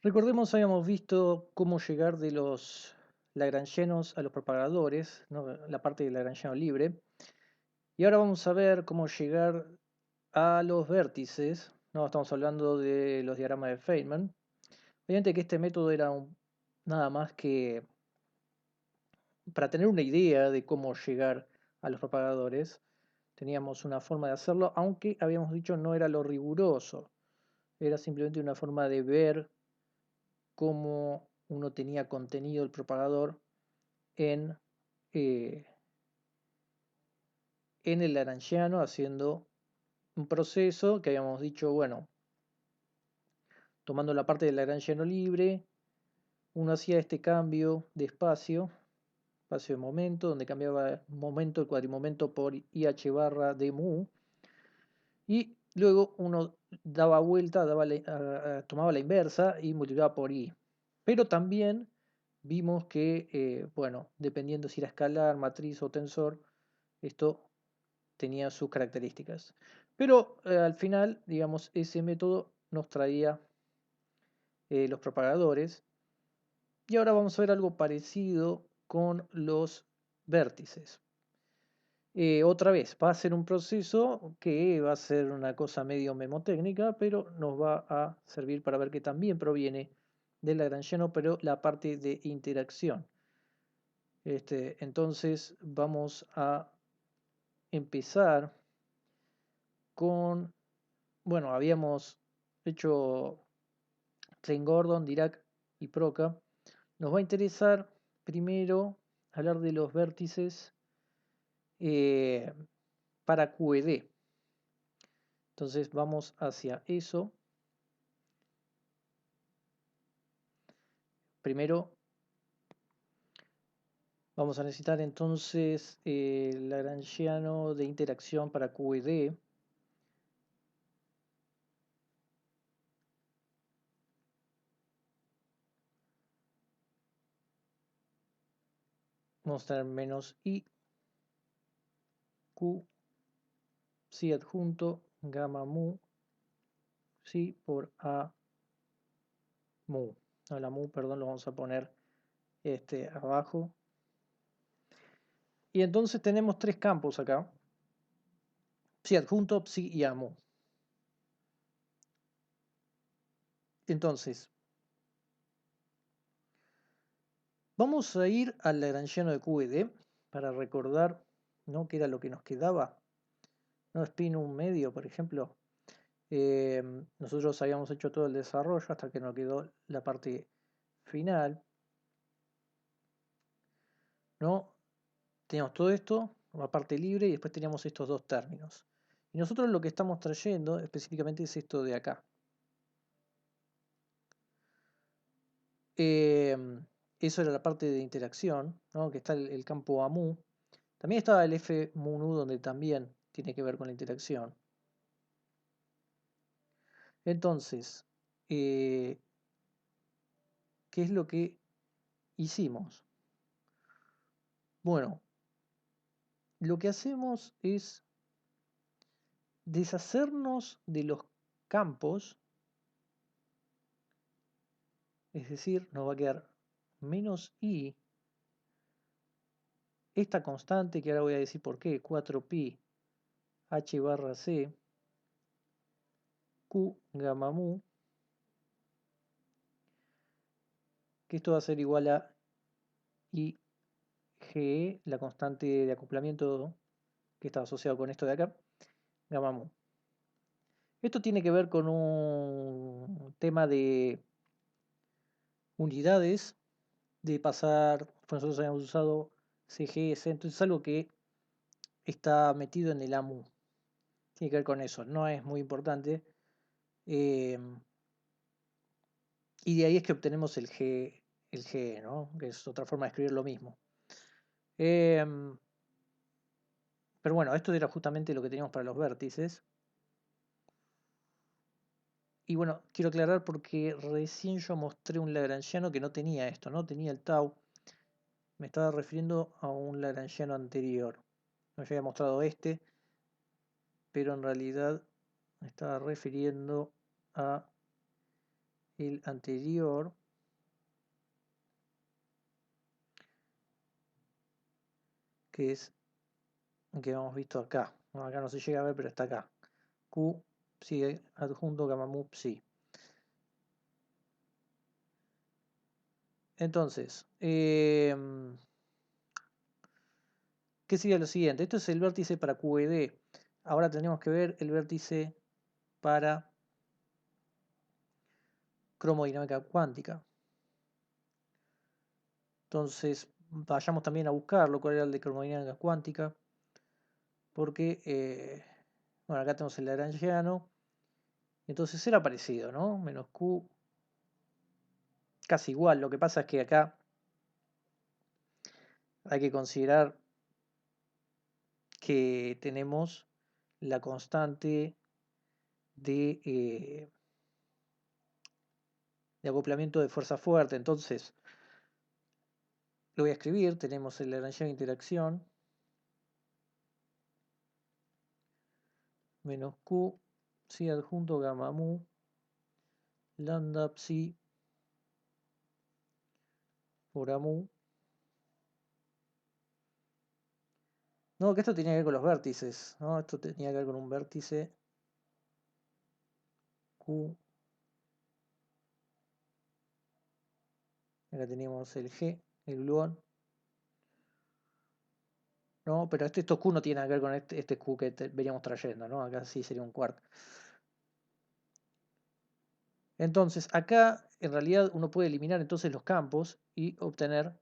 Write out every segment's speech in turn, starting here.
Recordemos, habíamos visto cómo llegar de los lagrangianos a los propagadores, ¿no? La parte del lagrangiano libre. Y ahora vamos a ver cómo llegar a los vértices, ¿no? Estamos hablando de los diagramas de Feynman. Obviamente que este método era nada más que para tener una idea de cómo llegar a los propagadores. Teníamos una forma de hacerlo, aunque habíamos dicho no era lo riguroso. Era simplemente una forma de ver cómo uno tenía contenido el propagador en, eh, en el Lagrangiano, haciendo un proceso que habíamos dicho, bueno, tomando la parte del Lagrangiano libre, uno hacía este cambio de espacio, espacio de momento, donde cambiaba momento, el cuadrimomento por IH barra de mu, y luego uno daba vuelta, tomaba la inversa y multiplicaba por i. Pero también vimos que, bueno, dependiendo si era escalar, matriz o tensor, esto tenía sus características. Pero al final, digamos, ese método nos traía los propagadores. Y ahora vamos a ver algo parecido con los vértices. Otra vez, va a ser un proceso que va a ser una cosa medio memotécnica, pero nos va a servir para ver que también proviene del lagrangiano, pero la parte de interacción. Entonces vamos a empezar con, bueno, habíamos hecho Klein-Gordon, Dirac y Proca. Nos va a interesar primero hablar de los vértices eh, para QED. Entonces vamos hacia eso. Primero vamos a necesitar entonces el lagrangiano de interacción para QED. Vamos a tener menos I, Q, psi adjunto, gamma mu, psi por A mu. No, la mu, perdón, lo vamos a poner abajo. Y entonces tenemos tres campos acá. Psi adjunto, psi y A mu. Entonces, vamos a ir al lagrangiano de QED para recordar, ¿no?, qué era lo que nos quedaba. ¿No? Spinum medio, por ejemplo. Nosotros habíamos hecho todo el desarrollo hasta que nos quedó la parte final, ¿no? Teníamos todo esto, una parte libre, y después teníamos estos dos términos. Y nosotros lo que estamos trayendo específicamente es esto de acá. Eso era la parte de interacción, ¿no?, que está el campo AMU. También estaba el F mu nu, donde también tiene que ver con la interacción. Entonces, ¿qué es lo que hicimos? Bueno, lo que hacemos es deshacernos de los campos, es decir, nos va a quedar menos i, esta constante que ahora voy a decir por qué, 4pi h barra c, q gamma mu, que esto va a ser igual a i ge, la constante de acoplamiento que está asociado con esto de acá, gamma mu. Esto tiene que ver con un tema de unidades, de pasar, nosotros habíamos usado CGS, entonces es algo que está metido en el AMU. Tiene que ver con eso, no es muy importante. Y de ahí es que obtenemos el G, ¿no?, que es otra forma de escribir lo mismo. Pero bueno, esto era justamente lo que teníamos para los vértices. Y bueno, quiero aclarar porque recién yo mostré un lagrangiano que no tenía esto, no tenía el tau. Me estaba refiriendo a un lagrangiano anterior. No, yo había mostrado este, pero en realidad me estaba refiriendo a el anterior que es que hemos visto acá. No, acá no se llega a ver, pero está acá. Q sigue adjunto gamma mu psi. Entonces, ¿qué sigue lo siguiente? Esto es el vértice para QED. Ahora tenemos que ver el vértice para cromodinámica cuántica. Entonces, vayamos también a buscarlo, cuál era el de cromodinámica cuántica, porque, bueno, acá tenemos el lagrangiano, entonces era parecido, ¿no? Menos Q, casi igual, lo que pasa es que acá hay que considerar que tenemos la constante de acoplamiento de fuerza fuerte, entonces lo voy a escribir, tenemos el lagrangiano de interacción, menos Q, psi adjunto gamma mu, lambda psi por a mu. No, que esto tenía que ver con los vértices, ¿no? Esto tenía que ver con un vértice Q. Acá teníamos el G, el gluón. No, pero estos Q no tienen que ver con este Q que veníamos trayendo, ¿no? Acá sí sería un quark. Entonces, acá en realidad uno puede eliminar entonces los campos y obtener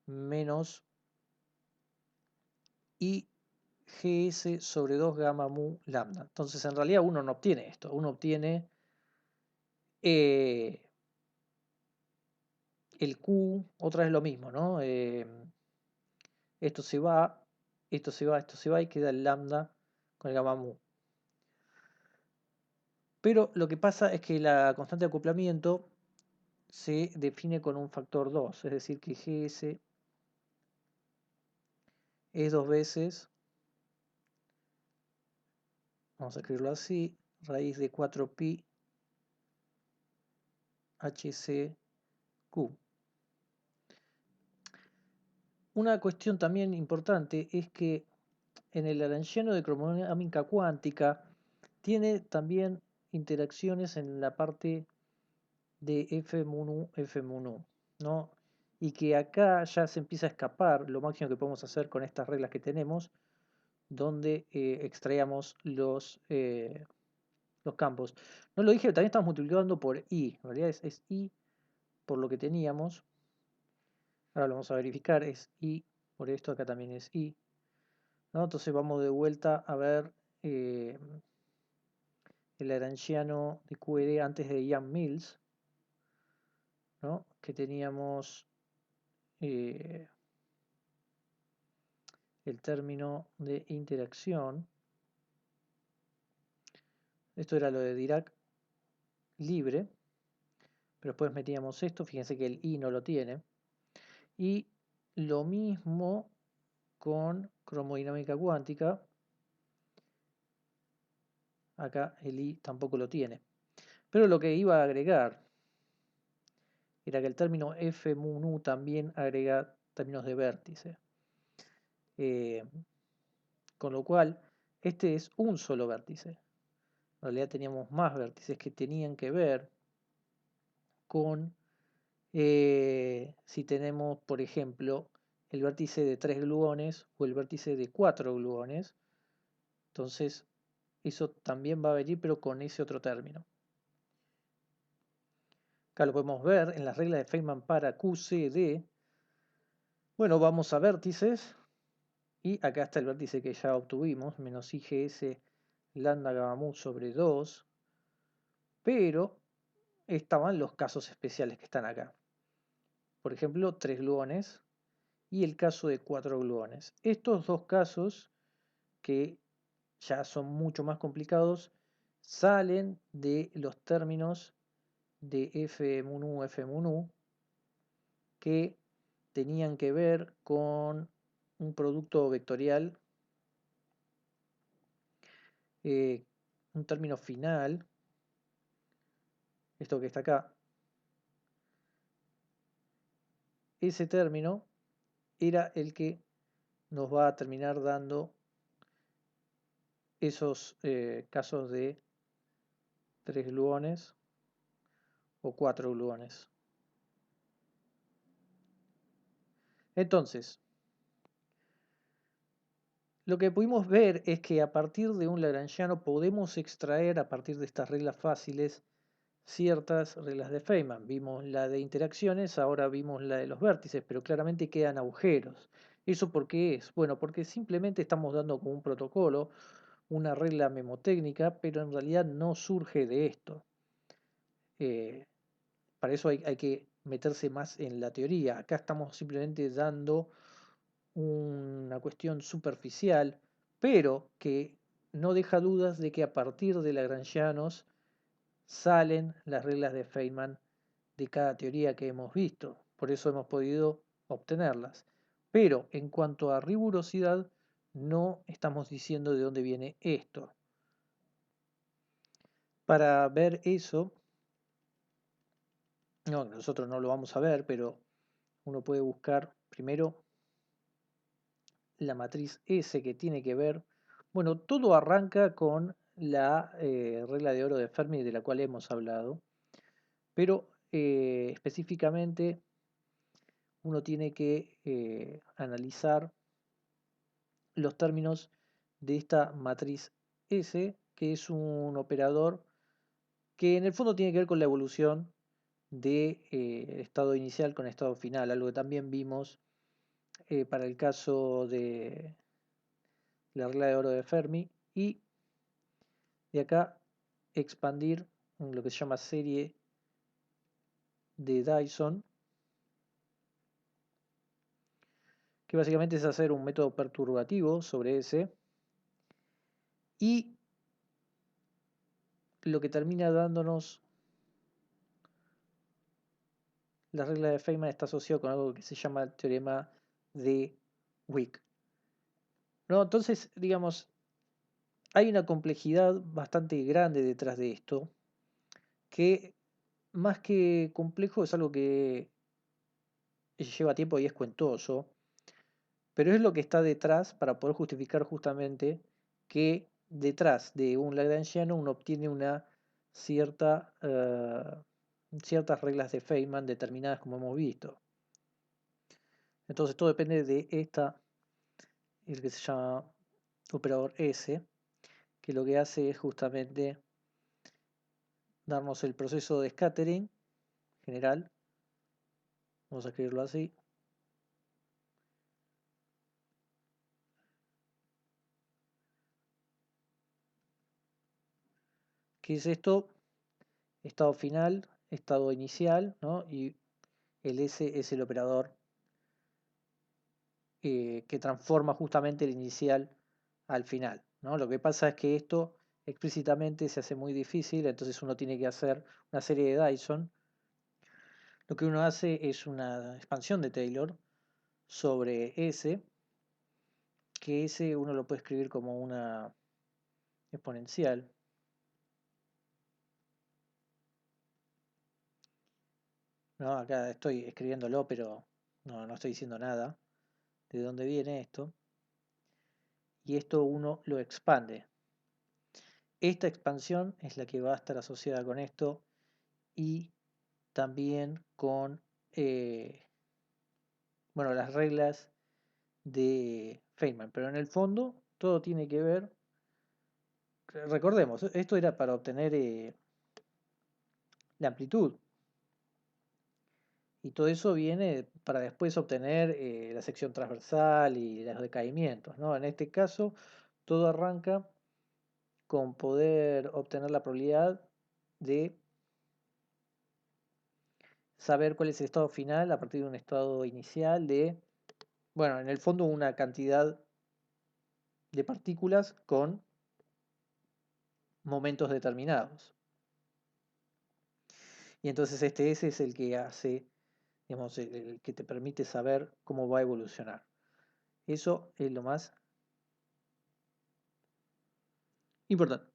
menos IGS sobre 2 gamma mu lambda. Entonces, en realidad uno no obtiene esto, uno obtiene el Q, otra vez lo mismo, ¿no? Esto se va, esto se va, esto se va y queda el lambda con el gamma mu. Pero lo que pasa es que la constante de acoplamiento se define con un factor 2, es decir que GS es 2 veces, vamos a escribirlo así, raíz de 4pi HCQ. Una cuestión también importante es que en el lagrangiano de cromodinámica cuántica tiene también interacciones en la parte de F mu nu, F mu nu, ¿no? Y que acá ya se empieza a escapar lo máximo que podemos hacer con estas reglas que tenemos, donde extraíamos los campos. No lo dije, también estamos multiplicando por I, en realidad es I por lo que teníamos. Ahora lo vamos a verificar, es I, por esto acá también es I, ¿no? Entonces vamos de vuelta a ver el lagrangiano de QED antes de Ian Mills, ¿no? Que teníamos el término de interacción. Esto era lo de Dirac libre, pero después metíamos esto, fíjense que el I no lo tiene. Y lo mismo con cromodinámica cuántica. Acá el I tampoco lo tiene. Pero lo que iba a agregar era que el término F mu nu también agrega términos de vértice. Con lo cual, este es un solo vértice. En realidad teníamos más vértices que tenían que ver con si tenemos, por ejemplo, el vértice de 3 gluones o el vértice de 4 gluones. Entonces, eso también va a venir, pero con ese otro término. Acá lo podemos ver en las reglas de Feynman para QCD. Bueno, vamos a vértices. Y acá está el vértice que ya obtuvimos, menos IGS lambda gamma mu sobre 2. Pero estaban los casos especiales que están acá. Por ejemplo, 3 gluones y el caso de 4 gluones. Estos dos casos, que ya son mucho más complicados, salen de los términos de F mu nu, F mu nu, que tenían que ver con un producto vectorial, un término final, esto que está acá, ese término era el que nos va a terminar dando esos casos de 3 gluones o 4 gluones. Entonces, lo que pudimos ver es que a partir de un lagrangiano podemos extraer, a partir de estas reglas fáciles, ciertas reglas de Feynman. Vimos la de interacciones, ahora vimos la de los vértices, pero claramente quedan agujeros. ¿Eso por qué es? Bueno, porque simplemente estamos dando como un protocolo, una regla memotécnica, pero en realidad no surge de esto. Para eso hay que meterse más en la teoría. Acá estamos simplemente dando una cuestión superficial, pero que no deja dudas de que a partir de lagrangianos salen las reglas de Feynman de cada teoría que hemos visto. Por eso hemos podido obtenerlas. Pero en cuanto a rigurosidad, no estamos diciendo de dónde viene esto. Para ver eso, no, nosotros no lo vamos a ver, pero uno puede buscar primero la matriz S que tiene que ver, bueno, todo arranca con la regla de oro de Fermi de la cual hemos hablado, pero específicamente uno tiene que analizar los términos de esta matriz S, que es un operador que en el fondo tiene que ver con la evolución de estado inicial con estado final, algo que también vimos para el caso de la regla de oro de Fermi, y de acá expandir en lo que se llama serie de Dyson, que básicamente es hacer un método perturbativo sobre ese, y lo que termina dándonos la regla de Feynman está asociado con algo que se llama el teorema de Wick. ¿No? Entonces, digamos, hay una complejidad bastante grande detrás de esto, que más que complejo es algo que lleva tiempo y es cuentoso, pero es lo que está detrás para poder justificar justamente que detrás de un lagrangiano uno obtiene una cierta, ciertas reglas de Feynman determinadas como hemos visto. Entonces todo depende de esta, el que se llama operador S, que lo que hace es justamente darnos el proceso de scattering general, vamos a escribirlo así, que es esto, estado final, estado inicial, ¿no? Y el S es el operador que transforma justamente el inicial al final, ¿no? Lo que pasa es que esto explícitamente se hace muy difícil, entonces uno tiene que hacer una serie de Dyson. Lo que uno hace es una expansión de Taylor sobre S, que S uno lo puede escribir como una exponencial. ¿No? Acá estoy escribiéndolo, pero no estoy diciendo nada de dónde viene esto. Y esto uno lo expande. Esta expansión es la que va a estar asociada con esto y también con bueno, las reglas de Feynman. Pero en el fondo todo tiene que ver, recordemos, esto era para obtener la amplitud. Y todo eso viene para después obtener la sección transversal y los decaimientos, ¿no? En este caso, todo arranca con poder obtener la probabilidad de saber cuál es el estado final a partir de un estado inicial de, bueno, en el fondo una cantidad de partículas con momentos determinados. Y entonces este S es el que hace, digamos, el que te permite saber cómo va a evolucionar. Eso es lo más importante.